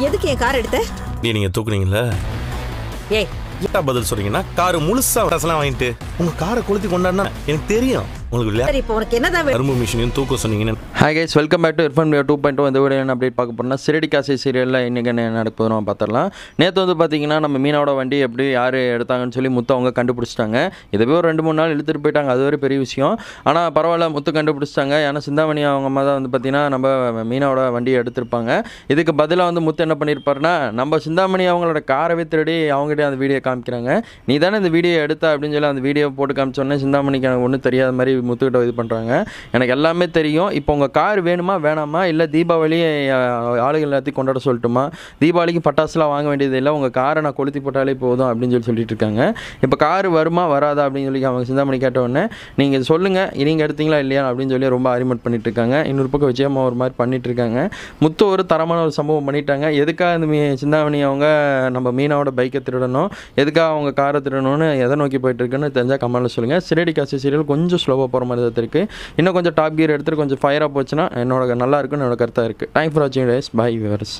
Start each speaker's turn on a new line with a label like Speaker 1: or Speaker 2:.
Speaker 1: எதுக்கு என் கார் எடுத்த?
Speaker 2: நீங்க தூக்குனீங்கல்ல?
Speaker 1: ஏய்,
Speaker 2: என்ன பதில் சொல்றீங்கன்னா கார் முழுசா ரசலாம் வாங்கிட்டு உங்க காரை கொளுத்தி கொண்டாடினா எனக்கு தெரியும். உங்களுக்கு
Speaker 1: சரி இப்போ உனக்கு என்னதான் வேணும்?
Speaker 2: கரும்பு மிஷினையும் தூக்க சொன்னீங்கன்னு.
Speaker 3: Hi guys, welcome back to Irfan 2.0. இந்த வீடியோ என்ன அப்டேட் பார்க்க போறோம்னா சிரடி காசி சீரியலில் இன்றைக்கி என்ன நடக்க போதும் நம்ம பார்த்துடலாம். நேற்று வந்து பார்த்தீங்கன்னா நம்ம மீனாவோட வண்டி எப்படி யார் எடுத்தாங்கன்னு சொல்லி முத்து அவங்க கண்டுபிடிச்சிட்டாங்க. இதை போய் ஒரு 2-3 நாள் இழுத்துட்டு போயிட்டாங்க. அது ஒரு பெரிய விஷயம். ஆனால் பரவாயில்ல, முத்து கண்டுபிடிச்சிட்டாங்க. ஏன்னா சிந்தாமணி அவங்க அம்மா தான் வந்து பார்த்தீங்கன்னா நம்ம மீனாவோட வண்டியை எடுத்திருப்பாங்க. இதுக்கு பதிலாக வந்து முத்து என்ன பண்ணியிருப்பாருன்னா, நம்ம சிந்தாமணி அவங்களோட காரவே திருடி அவங்ககிட்ட அந்த வீடியோ காமிக்கிறாங்க. நீ தானே இந்த வீடியோ எடுத்தா அப்படின்னு சொல்லி அந்த வீடியோ போட்டு காமிச்சோன்னே சிந்தாமணிக்கு எனக்கு ஒன்றும் தெரியாத மாதிரி முத்துக்கிட்ட இது பண்ணுறாங்க. எனக்கு எல்லாமே தெரியும். இப்போ உங்கள் கார் வேணுமா வேணாமா, இல்லை தீபாவளி ஆளுகள் எல்லாத்தையும் கொண்டாட சொல்லட்டுமா, தீபாவளிக்கு பட்டாசுலாம் வாங்க வேண்டியது இல்லை, உங்கள் காரை நான் கொளுத்தி போட்டாலே போதும் அப்படின்னு சொல்லிட்டு இருக்காங்க. இப்போ கார் வருமா வராதா அப்படின்னு சொல்லி அவங்க சிந்தாமணி கேட்டவுடனே நீங்கள் சொல்லுங்கள், நீங்கள் எடுத்தீங்களா இல்லையா அப்படின்னு சொல்லி ரொம்ப ஆர்கியூமெண்ட் பண்ணிட்டு இருக்காங்க. இன்னொரு பக்கம் விஜயம்மா ஒரு மாதிரி பண்ணிட்டு இருக்காங்க. முத்து ஒரு தரமான ஒரு சம்பவம் பண்ணிட்டாங்க. எதுக்காக இந்த சிந்தாமணி அவங்க நம்ம மீனாவோட பைக்கை திருடணும், எதுக்காக அவங்க காரை திருடணும்னு எதை நோக்கி போயிட்டு இருக்குன்னு தெரிஞ்சால் கமெண்ட்டில் சொல்லுங்கள். சிரடி காசி சீரியல் கொஞ்சம் ஸ்லோவாக போகிற மாதிரி தான் இருக்குது. இன்னும் கொஞ்சம் டாப் கியர் எடுத்துகிட்டு கொஞ்சம் ஃபயராக போச்சுன்னா நல்லா இருக்குன்னு என்னோட கருத்தாக இருக்குது. தேங்க்ஸ் ஃபார் வாட்சிங் கைஸ். Bye viewers.